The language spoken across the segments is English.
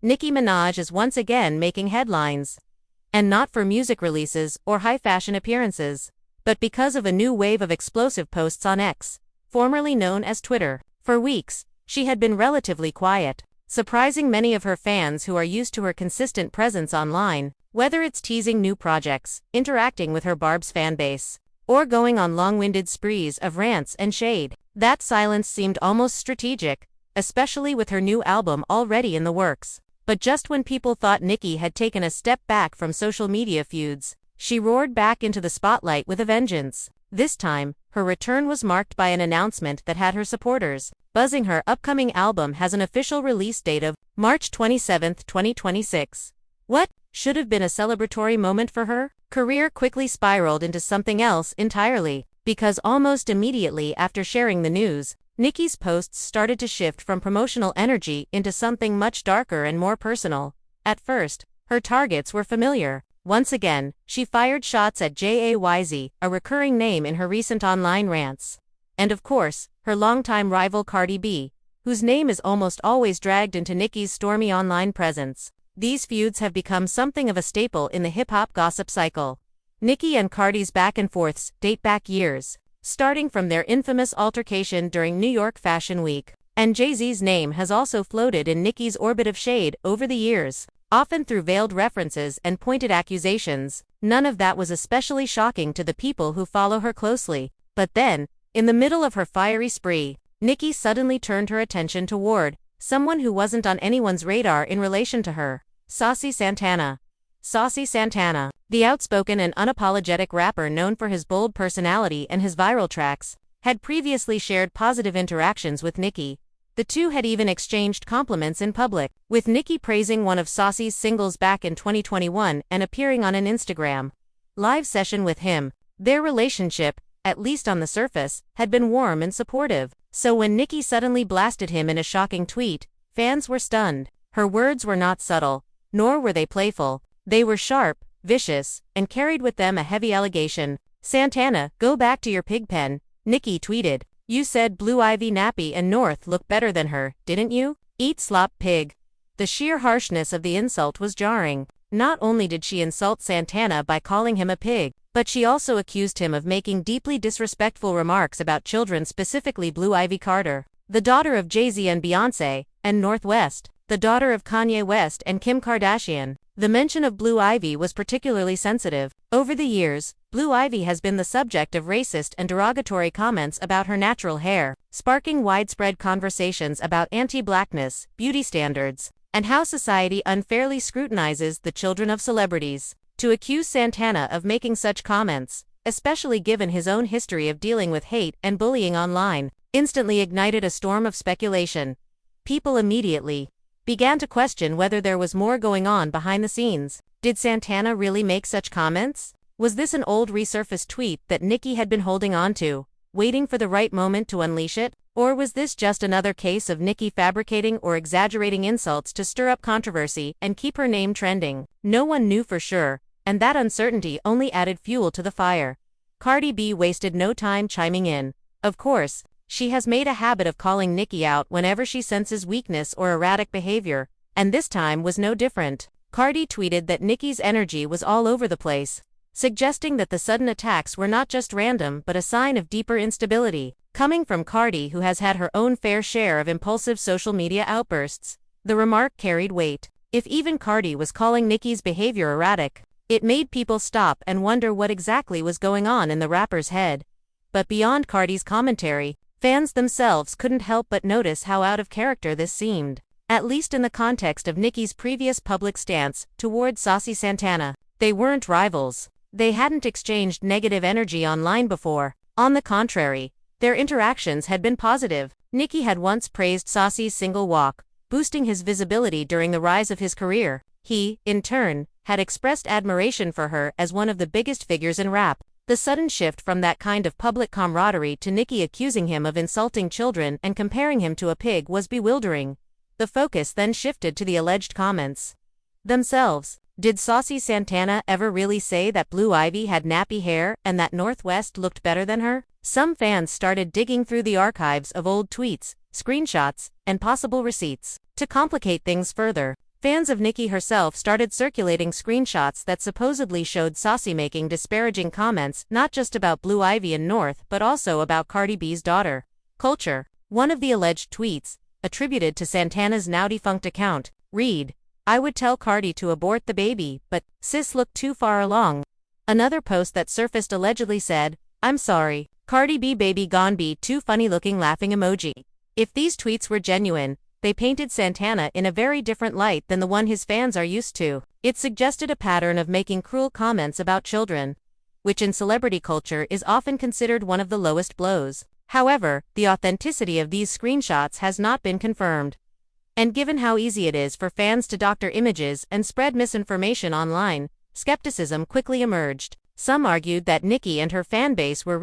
Nicki Minaj is once again making headlines. And not for music releases or high-fashion appearances, but because of a new wave of explosive posts on X, formerly known as Twitter. For weeks, she had been relatively quiet, surprising many of her fans who are used to her consistent presence online, whether it's teasing new projects, interacting with her Barb's fanbase, or going on long-winded sprees of rants and shade. That silence seemed almost strategic, especially with her new album already in the works. But just when people thought Nicki had taken a step back from social media feuds, she roared back into the spotlight with a vengeance. This time, her return was marked by an announcement that had her supporters buzzing. Her upcoming album has an official release date of March 27, 2026. What should have been a celebratory moment for her career quickly spiraled into something else entirely, because almost immediately after sharing the news, Nicki's posts started to shift from promotional energy into something much darker and more personal. At first, her targets were familiar. Once again, she fired shots at Jay-Z, a recurring name in her recent online rants. And of course, her longtime rival Cardi B, whose name is almost always dragged into Nicki's stormy online presence. These feuds have become something of a staple in the hip-hop gossip cycle. Nicki and Cardi's back-and-forths date back years, starting from their infamous altercation during New York Fashion Week. And Jay-Z's name has also floated in Nicki's orbit of shade over the years, often through veiled references and pointed accusations. None of that was especially shocking to the people who follow her closely. But then, in the middle of her fiery spree, Nicki suddenly turned her attention toward someone who wasn't on anyone's radar in relation to her: Saucy Santana. Saucy Santana, the outspoken and unapologetic rapper known for his bold personality and his viral tracks, had previously shared positive interactions with Nicki. The two had even exchanged compliments in public, with Nicki praising one of Saucy's singles back in 2021 and appearing on an Instagram live session with him. Their relationship, at least on the surface, had been warm and supportive. So when Nicki suddenly blasted him in a shocking tweet, fans were stunned. Her words were not subtle, nor were they playful. They were sharp, vicious, and carried with them a heavy allegation. "Santana, go back to your pig pen," Nicki tweeted. "You said Blue Ivy, Nappy, and North look better than her, didn't you? Eat slop, pig." The sheer harshness of the insult was jarring. Not only did she insult Santana by calling him a pig, but she also accused him of making deeply disrespectful remarks about children, specifically Blue Ivy Carter, the daughter of Jay-Z and Beyoncé, and North West, the daughter of Kanye West and Kim Kardashian. The mention of Blue Ivy was particularly sensitive. Over the years, Blue Ivy has been the subject of racist and derogatory comments about her natural hair, sparking widespread conversations about anti-blackness, beauty standards, and how society unfairly scrutinizes the children of celebrities. To accuse Santana of making such comments, especially given his own history of dealing with hate and bullying online, instantly ignited a storm of speculation. People immediately began to question whether there was more going on behind the scenes. Did Santana really make such comments? Was this an old resurfaced tweet that Nicki had been holding on to, waiting for the right moment to unleash it? Or was this just another case of Nicki fabricating or exaggerating insults to stir up controversy and keep her name trending? No one knew for sure, and that uncertainty only added fuel to the fire. Cardi B wasted no time chiming in. Of course, she has made a habit of calling Nicki out whenever she senses weakness or erratic behavior, and this time was no different. Cardi tweeted that Nicki's energy was all over the place, suggesting that the sudden attacks were not just random but a sign of deeper instability. Coming from Cardi, who has had her own fair share of impulsive social media outbursts, the remark carried weight. If even Cardi was calling Nicki's behavior erratic, it made people stop and wonder what exactly was going on in the rapper's head. But beyond Cardi's commentary, fans themselves couldn't help but notice how out of character this seemed, at least in the context of Nicki's previous public stance toward Saucy Santana. They weren't rivals. They hadn't exchanged negative energy online before. On the contrary, their interactions had been positive. Nicki had once praised Saucy's single walk, boosting his visibility during the rise of his career. He, in turn, had expressed admiration for her as one of the biggest figures in rap. The sudden shift from that kind of public camaraderie to Nicki accusing him of insulting children and comparing him to a pig was bewildering. The focus then shifted to the alleged comments themselves. Did Saucy Santana ever really say that Blue Ivy had nappy hair and that North West looked better than her? Some fans started digging through the archives of old tweets, screenshots, and possible receipts. To complicate things further, Fans of Nicki herself started circulating screenshots that supposedly showed Saucy making disparaging comments not just about Blue Ivy and North but also about Cardi B's daughter. Culture. One of the alleged tweets, attributed to Santana's now-defunct account, read, "I would tell Cardi to abort the baby, but sis looked too far along." Another post that surfaced allegedly said, "I'm sorry, Cardi B baby gone be too funny looking laughing emoji." If these tweets were genuine, they painted Santana in a very different light than the one his fans are used to. It suggested a pattern of making cruel comments about children, which in celebrity culture is often considered one of the lowest blows. However, the authenticity of these screenshots has not been confirmed. And given how easy it is for fans to doctor images and spread misinformation online, skepticism quickly emerged. Some argued that Nicki and her fan base were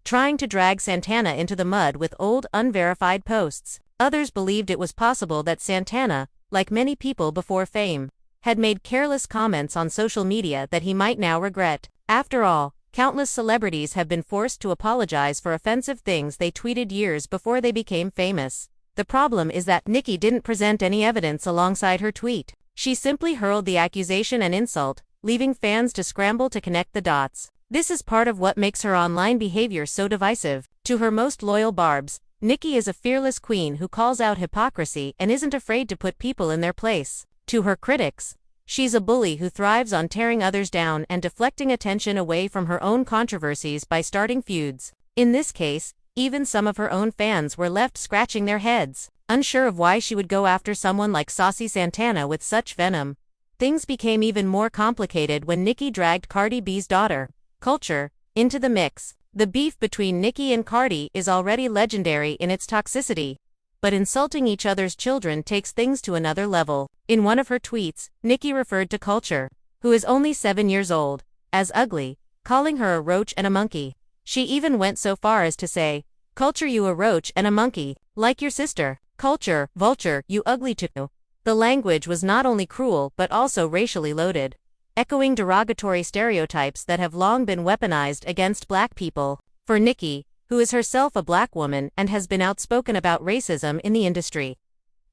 trying to drag Santana into the mud with old, unverified posts. Others believed it was possible that Santana, like many people before fame, had made careless comments on social media that he might now regret. After all, countless celebrities have been forced to apologize for offensive things they tweeted years before they became famous. The problem is that Nicki didn't present any evidence alongside her tweet. She simply hurled the accusation and insult, leaving fans to scramble to connect the dots. This is part of what makes her online behavior so divisive. To her most loyal barbs, Nicki is a fearless queen who calls out hypocrisy and isn't afraid to put people in their place. To her critics, she's a bully who thrives on tearing others down and deflecting attention away from her own controversies by starting feuds. In this case, even some of her own fans were left scratching their heads, unsure of why she would go after someone like Saucy Santana with such venom. Things became even more complicated when Nicki dragged Cardi B's daughter, Culture, into the mix. The beef between Nicki and Cardi is already legendary in its toxicity, but insulting each other's children takes things to another level. In one of her tweets, Nicki referred to Culture, who is only 7 years old, as ugly, calling her a roach and a monkey. She even went so far as to say, "Culture, you a roach and a monkey, like your sister. Culture, vulture, you ugly too." The language was not only cruel but also racially loaded, echoing derogatory stereotypes that have long been weaponized against black people. For Nicki, who is herself a black woman and has been outspoken about racism in the industry,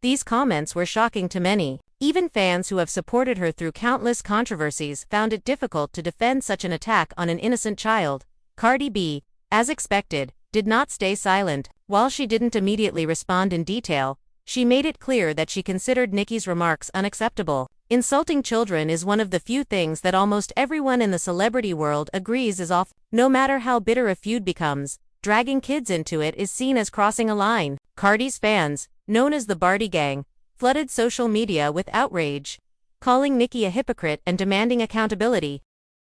these comments were shocking to many. Even fans who have supported her through countless controversies found it difficult to defend such an attack on an innocent child. Cardi B, as expected, did not stay silent. While she didn't immediately respond in detail, she made it clear that she considered Nicki's remarks unacceptable. Insulting children is one of the few things that almost everyone in the celebrity world agrees is off. No matter how bitter a feud becomes, dragging kids into it is seen as crossing a line. Cardi's fans, known as the Bardi Gang, flooded social media with outrage, calling Nicki a hypocrite and demanding accountability.